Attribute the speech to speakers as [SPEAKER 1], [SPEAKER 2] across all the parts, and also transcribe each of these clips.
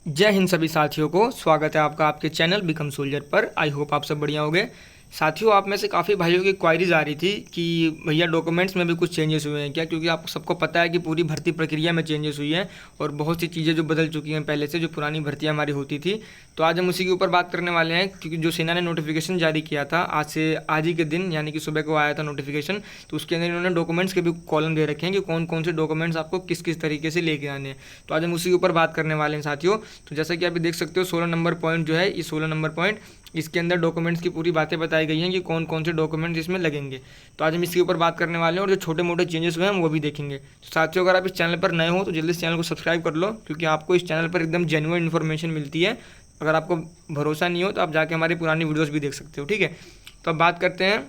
[SPEAKER 1] जय हिंद सभी साथियों को। स्वागत है आपका आपके चैनल बिकम सोल्जर पर। आई होप आप सब बढ़िया होंगे। साथियों, आप में से काफ़ी भाइयों की क्वायरीज आ रही थी कि भैया डॉक्यूमेंट्स में भी कुछ चेंजेस हुए हैं क्या, क्योंकि आप सबको पता है कि पूरी भर्ती प्रक्रिया में चेंजेस हुई है और बहुत सी चीज़ें जो बदल चुकी हैं पहले से, जो पुरानी भर्तियाँ हमारी होती थी। तो आज हम उसी के ऊपर बात करने वाले हैं, क्योंकि जो सेना ने नोटिफिकेशन जारी किया था आज ही के दिन, यानी कि सुबह को आया था नोटिफिकेशन, तो उसके अंदर इन्होंने डॉक्यूमेंट्स के भी कॉलम दे रखे हैं कि कौन कौन से डॉक्यूमेंट्स आपको किस किस तरीके से लेके आने हैं। तो आज हम उसी के ऊपर बात करने वाले हैं साथियों। तो जैसा कि आप देख सकते हो 16 नंबर पॉइंट जो है, ये 16 नंबर पॉइंट, इसके अंदर डॉक्यूमेंट्स की पूरी बातें बताई गई हैं कि कौन कौन से डॉक्यूमेंट्स इसमें लगेंगे। तो आज हम इसके ऊपर बात करने वाले हैं और जो छोटे मोटे चेंजेस हुए हैं वो भी देखेंगे। तो साथियों, अगर आप इस चैनल पर नए हो तो जल्दी से चैनल को सब्सक्राइब कर लो, क्योंकि आपको इस चैनल पर एकदम जेन्युइन इन्फॉर्मेशन मिलती है। अगर आपको भरोसा नहीं हो तो आप जाके हमारी पुरानी वीडियोज़ भी देख सकते हो, ठीक है। तो अब बात करते हैं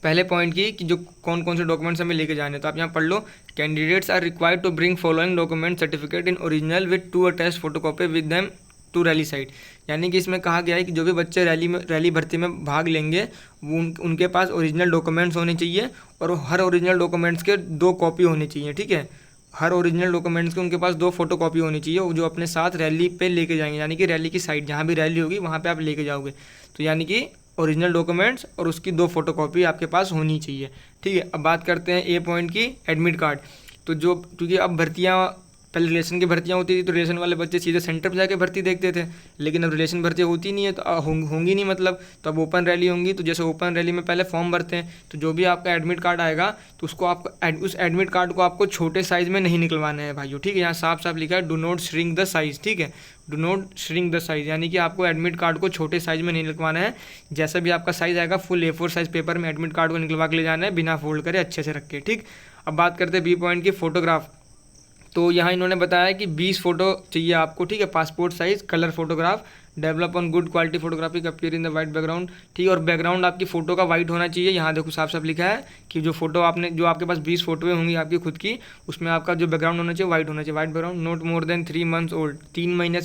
[SPEAKER 1] पहले पॉइंट की कि जो कौन कौन से डॉक्यूमेंट्स हमें लेके जाने। तो आप यहाँ पढ़ लो, candidates are required to bring following document certificate in original with 2 attached photocopy with them to rally site. यानी कि इसमें कहा गया है कि जो भी बच्चे रैली भर्ती में भाग लेंगे वो उनके पास ओरिजिनल डॉक्यूमेंट्स होने चाहिए और हर ओरिजिनल डॉक्यूमेंट्स के 2 कॉपी होनी चाहिए, ठीक है। हर ओरिजिनल डॉक्यूमेंट्स के उनके पास 2 फोटो कॉपी होनी चाहिए, वो जो अपने साथ रैली पे लेके जाएंगे, यानी कि रैली की साइट जहाँ भी रैली होगी वहाँ पे आप लेके जाओगे। तो यानी कि ओरिजिनल डॉक्यूमेंट्स और उसकी 2 फोटोकॉपी आपके पास होनी चाहिए, ठीक है। अब बात करते हैं ए पॉइंट की, एडमिट कार्ड। तो जो, क्योंकि अब भर्तियाँ, पहले रिलेशन की भर्तियाँ होती थी तो रिलेशन वाले बच्चे सीधे सेंटर पर जाके भर्ती देखते थे, लेकिन अब रिलेशन भर्ती होती नहीं है तो होंगी नहीं, मतलब तो अब ओपन रैली होंगी। तो जैसे ओपन रैली में पहले फॉर्म भरते हैं, तो जो भी आपका एडमिट कार्ड आएगा तो उसको आपको उस एडमिट कार्ड को आपको छोटे साइज़ में नहीं निकलवाना है भाइयों, ठीक है। यहाँ साफ साफ लिखा है, do not shrink the size, ठीक है। Do not shrink the size, यानी कि आपको एडमिट कार्ड को छोटे साइज़ में नहीं निकलवाना है। जैसा भी आपका साइज़ आएगा फुल A4 साइज़ पेपर में एडमिट कार्ड को निकलवा के ले जाना है, बिना फोल्ड करे अच्छे से रख के, ठीक। अब बात करते हैं बी पॉइंट की, फोटोग्राफ। तो यहाँ इन्होंने बताया कि 20 फोटो चाहिए आपको, ठीक है, passport size colour photograph. Develop on good quality photography appear in the white background, ठीक है। और बैकग्राउंड आपकी फ़ोटो का वाइट होना चाहिए। यहाँ देखो साफ साफ लिखा है कि जो फोटो आपने, जो आपके पास 20 फोटोएं होंगी आपकी खुद की, उसमें आपका जो बैकग्राउंड होना चाहिए वाइट होना चाहिए, white background. Not more than 3 months old, 3 महीने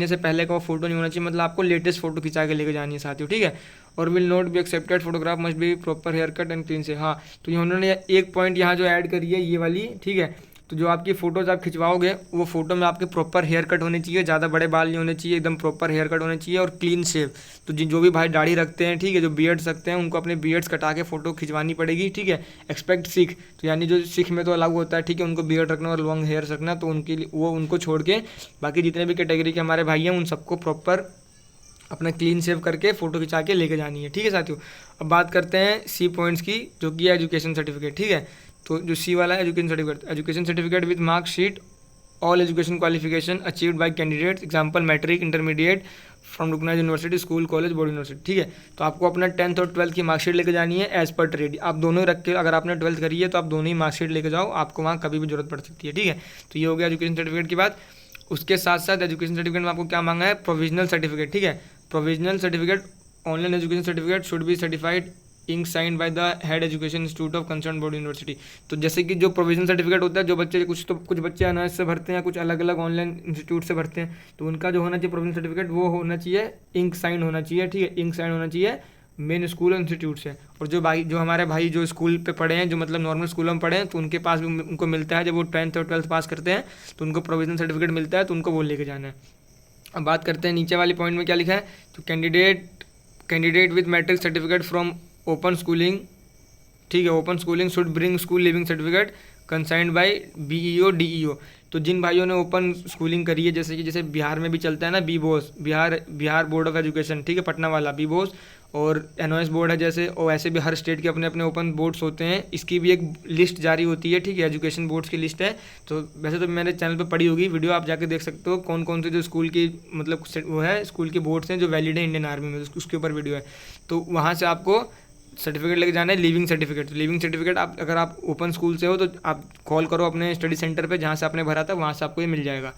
[SPEAKER 1] से पहले का वो फोटो नहीं होना चाहिए, मतलब आपको लेटेस्ट फोटो खिंचा के लेके जानी है साथियों, ठीक है। और will not be accepted photograph must be proper haircut and clean से। हाँ, तो उन्होंने एक पॉइंट यहाँ जो ऐड करी है ये वाली, ठीक है। तो जो आपकी फ़ोटोज़ आप खिंचवाओगे वो फोटो में आपके प्रॉपर हेयर कट होने चाहिए, ज़्यादा बड़े बाल नहीं होने चाहिए, एकदम प्रॉपर हेयर कट होने चाहिए और क्लीन शेव। तो जो भी भाई दाढ़ी रखते हैं, ठीक है, जो बियर्ड्स रखते हैं, उनको अपने बियर्ड्स कटा के फ़ोटो खिंचवानी पड़ेगी, ठीक है। एक्सपेक्ट सिख, तो यानी जो सिख में तो अलग होता है, ठीक है, उनको बियर्ड रखना और लॉन्ग हेयर रखना, तो उनके लिए वो उनको छोड़ के बाकी जितने भी कैटेगरी के हमारे भाई हैं उन सबको प्रॉपर अपना क्लीन शेव करके फ़ोटो खिंचा के लेके जानी है, ठीक है साथियों। अब बात करते हैं सी पॉइंट्स की, जो कि एजुकेशन सर्टिफिकेट, ठीक है। तो जो सी वाला है education certificate with marksheet all education qualification achieved by candidates, example matric, intermediate from recognised university, school, college, board university, ठीक है। तो आपको अपना 10th और 12th की मार्कशीट लेके जानी है एज पर ट्रेड। आप दोनों ही रख के, अगर आपने 12th करी है तो आप दोनों ही मार्कशीट लेके जाओ, आपको वहाँ कभी भी जरूरत पड़ सकती है, ठीक है। तो ये हो गया एजुकेशन सर्टिफिकेट की बात। उसके साथ साथ एजुकेशन सर्टिफिकेट में आपको क्या मांगा है, प्रोविजनल सर्टिफिकेट, ठीक है। Provisional certificate, online education certificate should be certified ink signed by the head education institute of concern board university. तो जैसे कि जो प्रोविजनल सर्टिफिकेट होता है, जो बच्चे कुछ बच्चे एनओएस से भरते हैं, कुछ अलग अलग ऑनलाइन इंस्टीट्यूट से भरते हैं, तो उनका जो होना चाहिए प्रोविजनल सर्टिफिकेट वो होना चाहिए इंक साइन होना चाहिए, ठीक है। इंक साइन होना चाहिए मेन स्कूल इंस्टीट्यूट से। और जो हमारे भाई जो स्कूल पे पढ़े हैं, जो मतलब नॉर्मल स्कूलों में पढ़े हैं, तो उनके पास भी उनको मिलता है, जब वो 10th और 12th पास करते हैं तो उनको प्रोविजनल सर्टिफिकेट मिलता है, तो उनको वो लेके जाना है। अब बात करते हैं नीचे वाली पॉइंट में क्या लिखा है। तो candidate with matric certificate from open schooling, ठीक है, open schooling should bring school leaving certificate consigned by BEO DEO। तो जिन भाइयों ने ओपन स्कूलिंग करी है, जैसे बिहार में भी चलता है ना, BBOS, Bihar board of education, ठीक है, पटना वाला BBOS, और एनओएस बोर्ड है जैसे, और वैसे भी हर स्टेट के अपने अपने ओपन बोर्ड्स होते हैं। इसकी भी एक लिस्ट जारी होती है, ठीक है, एजुकेशन बोर्ड्स की लिस्ट है। तो वैसे तो मैंने चैनल पे पड़ी होगी वीडियो, आप जाके देख सकते हो कौन कौन से जो स्कूल की मतलब वो है, स्कूल के बोर्ड्स हैं जो वैलिड है इंडियन आर्मी में, उसके ऊपर वीडियो है। तो वहाँ से आपको सर्टिफिकेट लेके जाना है, लिविंग सर्टिफिकेट। तो लिविंग सर्टिफिकेट आप, अगर आप ओपन स्कूल से हो तो आप कॉल करो अपने स्टडी सेंटर पे जहाँ से आपने भरा था, वहाँ से आपको ये मिल जाएगा।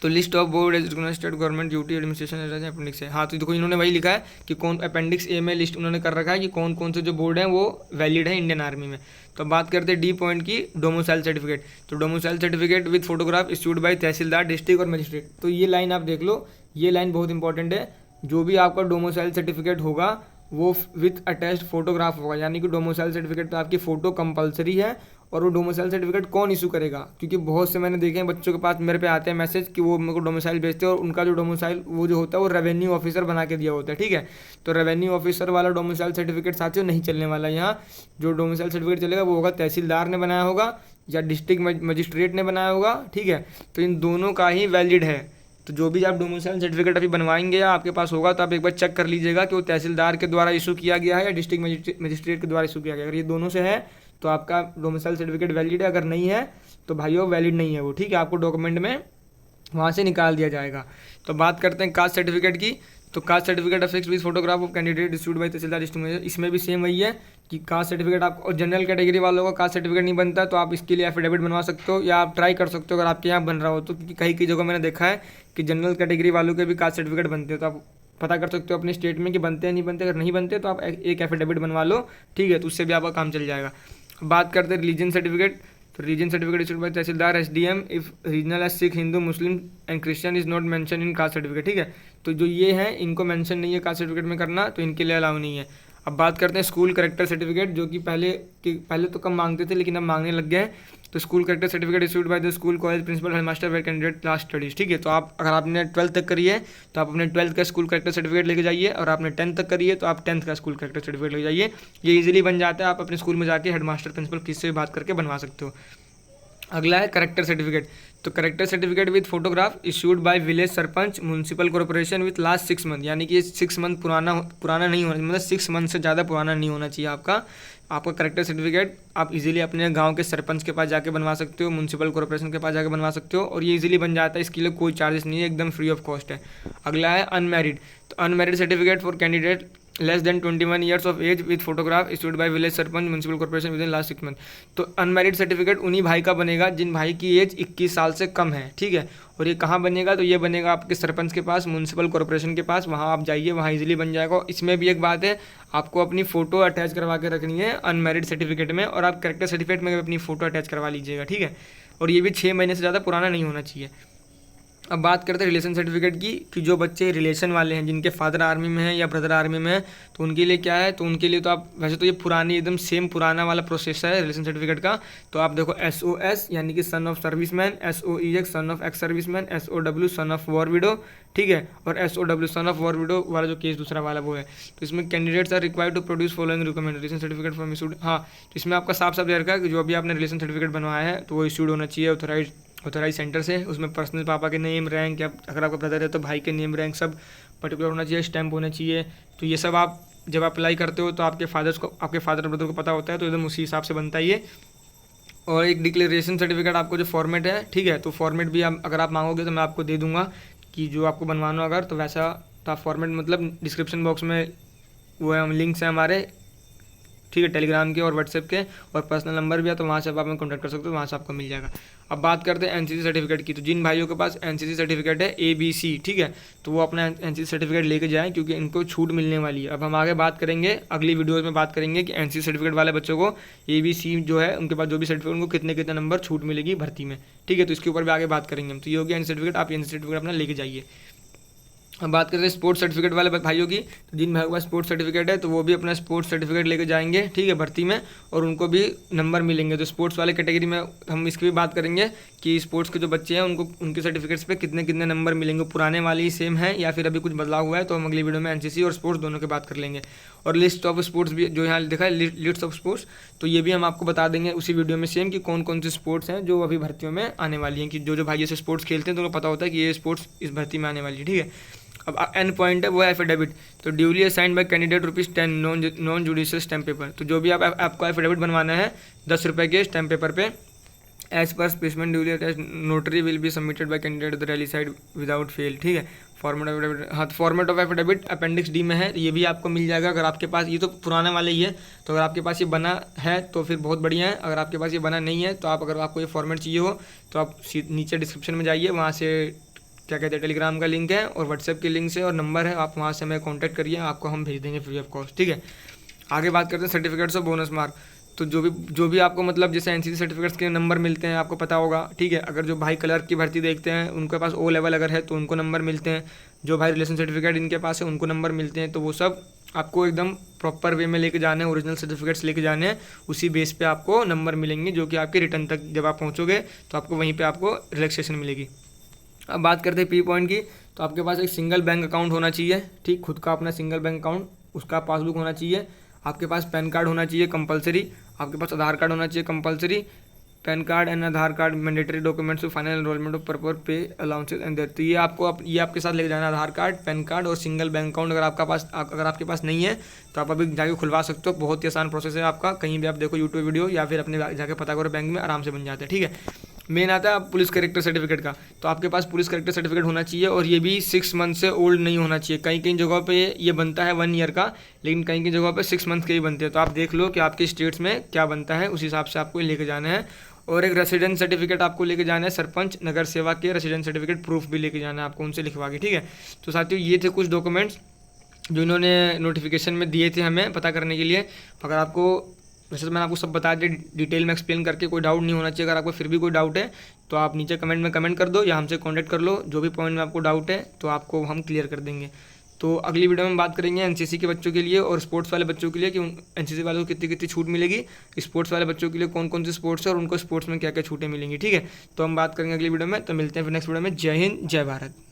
[SPEAKER 1] तो list of board education state government duty administration appendix है। हाँ, तो देखो इन्होंने वही लिखा है कि कौन अपेंडिक्स ए में लिस्ट उन्होंने कर रखा है कि कौन कौन से जो बोर्ड हैं वो वैलिड है इंडियन आर्मी में। तो बात करते हैं डी पॉइंट की, डोमिसाइल सर्टिफिकेट। तो domicile certificate with photograph issued by tehsildar, district और मजिस्ट्रेट। तो ये लाइन आप देख लो, ये लाइन बहुत इंपॉर्टेंट है। जो भी आपका डोमिसाइल सर्टिफिकेट होगा वो विथ अटैच्ड फोटोग्राफ होगा, यानी कि डोमिसाइल सर्टिफिकेट पे आपकी फ़ोटो कंपलसरी है और वो डोमिसाइल सर्टिफिकेट कौन इशू करेगा, क्योंकि बहुत से मैंने देखे हैं बच्चों के पास मेरे पे आते हैं मैसेज कि वो मेरे को डोमिसाइल भेजते हैं और उनका जो डोमिसाइल वो जो होता है वो रेवेन्यू ऑफिसर बना के दिया होता है। ठीक है, तो रेवेन्यू ऑफिसर वाला डोमिसाइल सर्टिफिकेट साथियों नहीं चलने वाला यहाँ। जो डोमिसाइल सर्टिफिकेट चलेगा वो होगा तहसीलदार ने बनाया होगा या डिस्ट्रिक्ट मजिस्ट्रेट ने बनाया होगा। ठीक है, तो इन दोनों का ही वैलिड है। तो जो भी आप डोमिसाइल सर्टिफिकेट अभी बनवाएंगे या आपके पास होगा तो आप एक बार चेक कर लीजिएगा कि वो तहसीलदार के द्वारा इशू किया गया है या डिस्ट्रिक्ट मजिस्ट्रेट के द्वारा इशू किया गया है। अगर ये दोनों से है तो आपका डोमिसाइल सर्टिफिकेट वैलिड है, अगर नहीं है तो भाइयों वैलिड नहीं है वो। ठीक है, आपको डॉक्यूमेंट में वहाँ से निकाल दिया जाएगा। तो बात करते हैं कास्ट सर्टिफिकेट की। तो caste certificate apex with photograph of candidate issued by tehsildar district. इसमें भी सेम वही है कि कास्ट सर्टिफिकेट आप, और जनरल कैटेगरी वालों का कास्ट सर्टिफिकेट नहीं बनता तो आप इसके लिए एफिडेविट बनवा सकते हो या आप ट्राई कर सकते हो अगर आपके यहाँ बन रहा हो तो, क्योंकि कई जगहों मैंने देखा है कि जनरल कैटेगरी वालों के भी कास्ट सर्टिफिकेट बनते हैं। तो आप पता कर सकते हो अपने स्टेट में कि बनते हैं नहीं बनते। अगर नहीं बनते तो आप एक एफिडेविट बनवा लो। ठीक है, तो उससे भी आपका काम चल जाएगा। बात करते हैं रिलीजन सर्टिफिकेट। तो religion certificate issued by tehsildar SDM if religion as Sikh, Hindu, Muslim and Christian is not mention in caste certificate. ठीक है, तो जो ये हैं इनको मेंशन नहीं है कास्ट सर्टिफिकेट में करना, तो इनके लिए अलाउ नहीं है। अब बात करते हैं स्कूल करेक्टर सर्टिफिकेट, जो कि पहले तो कम मांगते थे लेकिन अब मांगने लग गए हैं। तो school character certificate issued by the school college principal headmaster where candidate class studies. ठीक है, तो आप अगर आपने 12th तक करी है तो आप अपने 12th का स्कूल करेक्टर सर्टिफिकेट लेके जाइए, और आपने 10th तक करी है तो आप 10th का स्कूल करेक्टर सर्टिफिकेट लेके जाइए। ये इजीली बन जाता है, आप अपने स्कूल में जाके हेडमास्टर प्रिंसिपल किससे भी बात करके बनवा सकते हो। अगला है करेक्टर सर्टिफिकेट। तो character certificate with photograph issued by village sarpanch municipal corporation with last 6 month, यानी कि 6 मंथ पुराना नहीं होना, मतलब 6 मंथ से ज़्यादा पुराना नहीं होना चाहिए आपका करेक्टर सर्टिफिकेट। आप इजीली अपने गांव के सरपंच के पास जाके बनवा सकते हो, म्यूनसिपल कॉर्पोरेशन के पास जाके बनवा सकते हो, और ये इजीली बन जाता है। इसके लिए कोई चार्जेस नहीं है, एकदम फ्री ऑफ कॉस्ट है। अगला है अनमैरिड। तो unmarried certificate for candidate less than 21 years of age with photograph issued by village sarpanch municipal corporation within last 6 month. तो अनमैरिड सर्टिफिकेट उन्हीं भाई का बनेगा जिन भाई की एज 21 साल से कम है। ठीक है, और ये कहाँ बनेगा, तो ये बनेगा आपके सरपंच के पास, म्यूनसिपल कॉर्पोरेशन के पास, वहाँ आप जाइए, वहाँ इजीली बन जाएगा। इसमें भी एक बात है, आपको अपनी फ़ोटो अटैच करवा के रखनी है अनमैरिड सर्टिफिकेट में, और आप करेक्टर सर्टिफिकेट में अपनी फ़ोटो अटैच करवा लीजिएगा। ठीक है, और ये भी 6 महीने से ज़्यादा पुराना नहीं होना चाहिए। अब बात करते हैं रिलेशन सर्टिफिकेट की, कि जो बच्चे रिलेशन वाले हैं जिनके फादर आर्मी में हैं या ब्रदर आर्मी में है तो उनके लिए क्या है, तो उनके लिए तो आप वैसे तो ये पुरानी एकदम सेम पुराना वाला प्रोसेस है रिलेशन सर्टिफिकेट का। तो आप देखो SOS यानी कि son of serviceman, SOEX son of ex serviceman, SOW son of war widow. ठीक है, और SOW son of war widow वाला जो केस दूसरा वाला वो है। तो इसमें candidates are required to produce following recommend relation certificate from issued. हाँ, तो इसमें आपका साफ साफ दे रखा है कि जो भी आपने रिलेशन सर्टिफिकेट बनवाया है तो वो इशूड होना चाहिए ऑथराइज सेंटर से। उसमें पर्सनल पापा के नेम, रैंक, या अगर आपका ब्रदर है तो भाई के नेम, रैंक सब पर्टिकुलर होना चाहिए, स्टैम्प होना चाहिए। तो ये सब आप जब अप्लाई करते हो तो आपके फादर ब्रदर को पता होता है, तो एकदम उसी हिसाब से बनता है ये। और एक डिक्लेरेशन सर्टिफिकेट आपको जो फॉर्मेट है, ठीक है, तो फॉर्मेट भी अगर आप मांगोगे तो मैं आपको दे दूंगा कि जो आपको बनवाना अगर तो वैसा, तो आप फॉर्मेट मतलब डिस्क्रिप्शन बॉक्स में वो है, हम लिंक्स हैं हमारे, ठीक है, टेलीग्राम के और व्हाट्सएप के, और पर्सनल नंबर भी है, तो वहाँ से आप हमें कॉन्टैक्ट कर सकते हो, वहाँ से आपको मिल जाएगा। अब बात करते हैं NCC सर्टिफिकेट की। तो जिन भाइयों के पास NCC सर्टिफिकेट है ABC, ठीक है, तो वो अपना NCC सर्टिफिकेट लेके जाएं, क्योंकि इनको छूट मिलने वाली है। अब हम आगे बात करेंगे, अगली वीडियोज़ में बात करेंगे कि NCC सर्टिफिकेट वाले बच्चों को ABC जो है उनके पास जो भी सर्टिफिकेट, उनको कितने कितने नंबर छूट मिलेगी भर्ती में। ठीक है, तो इसके ऊपर भी आगे बात करेंगे हम। तो ये हो गया NCC सर्टिफिकेट, आप NCC सर्टिफिकेट अपना लेके जाइए। अब बात करते हैं स्पोर्ट्स सर्टिफिकेट वाले भाइयों की। तो जिन भाइयों के पास स्पोर्ट्स सर्टिफिकेट है तो वो भी अपना स्पोर्ट्स सर्टिफिकेट लेके जाएंगे, ठीक है, भर्ती में, और उनको भी नंबर मिलेंगे। तो स्पोर्ट्स वाले कैटेगरी में हम इसकी भी बात करेंगे कि स्पोर्ट्स के जो बच्चे हैं उनको उनके सर्टिफिकेट्स पे कितने कितने नंबर मिलेंगे, पुराने वाले ही सेम है या फिर अभी कुछ बदलाव हुआ है, तो हम अगली वीडियो में NCC और स्पोर्ट्स दोनों की बात कर लेंगे। और लिस्ट ऑफ स्पोर्ट्स भी जो यहाँ लिखा है, लिस्ट ऑफ स्पोर्ट्स, तो ये भी हम आपको बता देंगे उसी वीडियो में सेम कि कौन कौन से स्पोर्ट्स हैं जो अभी भर्तियों में आने वाली हैं, कि जो भाई जैसे स्पोर्ट्स खेलते हैं तो उनको पता होता है कि ये स्पोर्ट्स इस भर्ती में आने वाली है। ठीक है, अब एन पॉइंट है वो है एफिडेविट। तो duly assigned by candidate ₹10 non judicial stamp paper. तो जो भी आपको एफिडेविट बनवाना है 10 रुपये के स्टैम्प पेपर पे, as per specimen duly attached notary will be submitted by candidate the rally site without fail. ठीक है, फॉर्मेट ऑफ एफिडेविट, हाँ, तो format of affidavit appendix D में है, ये भी आपको मिल जाएगा। अगर आपके पास, ये तो पुराना वाला ही है, तो अगर आपके पास ये बना है तो फिर बहुत बढ़िया है। अगर आपके पास ये बना नहीं है तो अगर आपको ये फॉर्मेट चाहिए हो तो आप नीचे डिस्क्रिप्शन में जाइए, वहाँ से क्या कहते हैं टेलीग्राम का लिंक है और व्हाट्सएप के लिंक से और नंबर है, आप वहाँ से हमें कांटेक्ट करिए, आपको हम भेज देंगे फ्री ऑफ कॉस्ट। ठीक है, आगे बात करते हैं सर्टिफिकेट्स ऑफ बोनस मार्क। तो जो भी आपको मतलब जैसे NCC सर्टिफिकेट्स के नंबर मिलते हैं, आपको पता होगा, ठीक है। अगर जो भाई क्लर्क की भर्ती देखते हैं उनके पास O लेवल अगर है तो उनको नंबर मिलते हैं, जो भाई रिलेशन सर्टिफिकेट इनके पास है उनको नंबर मिलते हैं, तो वो सब आपको एकदम प्रॉपर वे में लेके जाने हैं, ओरिजिनल सर्टिफिकेट्स लेके जाने हैं, उसी बेस पे आपको नंबर मिलेंगे जो कि आपके रिटर्न तक जब आप पहुँचोगे तो आपको वहीं पर आपको रिलैक्सेशन मिलेगी। अब बात करते हैं पी पॉइंट की। तो आपके पास एक सिंगल बैंक अकाउंट होना चाहिए, ठीक, खुद का अपना सिंगल बैंक अकाउंट, उसका पासबुक होना चाहिए, आपके पास पैन कार्ड होना चाहिए कंपलसरी, आपके पास आधार कार्ड होना चाहिए compulsory. Pan card and Aadhaar card mandatory documents final enrolment of purpose पे अलाउंसेस एंड देयर। तो ये आपके साथ लेके जाना है, आधार कार्ड, पैन कार्ड और सिंगल बैंक अकाउंट। अगर आपके पास नहीं है तो आप अभी जाके खुलवा सकते हो, बहुत ही आसान प्रोसेस है आपका। कहीं भी आप देखो यूट्यूब वीडियो या फिर अपने जाके पता करो, बैंक में आराम से बन जाता है, ठीक है। मेन आता है पुलिस कैरेक्टर सर्टिफिकेट का। तो आपके पास पुलिस कैरेक्टर सर्टिफिकेट होना चाहिए और ये भी 6 मंथ से ओल्ड नहीं होना चाहिए। कई कई जगहों पे ये बनता है 1 ईयर का, लेकिन कई कई जगहों पे 6 मंथ के ही बनते हैं। तो आप देख लो कि आपके स्टेट्स में क्या बनता है, उस हिसाब से आपको लेके जाना है। और एक रेसिडेंस सर्टिफिकेट आपको लेके जाना है, सरपंच नगर सेवा के रेसिडेंस सर्टिफिकेट प्रूफ भी लेके जाना है आपको, उनसे लिखवा के, ठीक है। तो साथियों ये थे कुछ डॉक्यूमेंट्स जो इन्होंने नोटिफिकेशन में दिए थे हमें पता करने के लिए। अगर आपको, वैसे तो मैंने आपको सब बता दिया डिटेल में एक्सप्लेन करके, कोई डाउट नहीं होना चाहिए। अगर आपको फिर भी कोई डाउट है तो आप नीचे कमेंट में कमेंट कर दो या हमसे कांटेक्ट कर लो। जो भी पॉइंट में आपको डाउट है तो आपको हम क्लियर कर देंगे। तो अगली वीडियो में बात करेंगे एनसीसी के बच्चों के लिए और स्पोर्ट्स वाले बच्चों के लिए कि एनसीसी वालों को कितनी कितनी छूट मिलेगी, स्पोर्ट्स वाले बच्चों के लिए कौन कौन सी स्पोर्ट्स है और उनको स्पोर्ट्स में क्या क्या छूटें मिलेंगी, ठीक है। तो हम बात करेंगे अगली वीडियो में। तो मिलते हैं फिर नेक्स्ट वीडियो में। जय हिंद, जय भारत।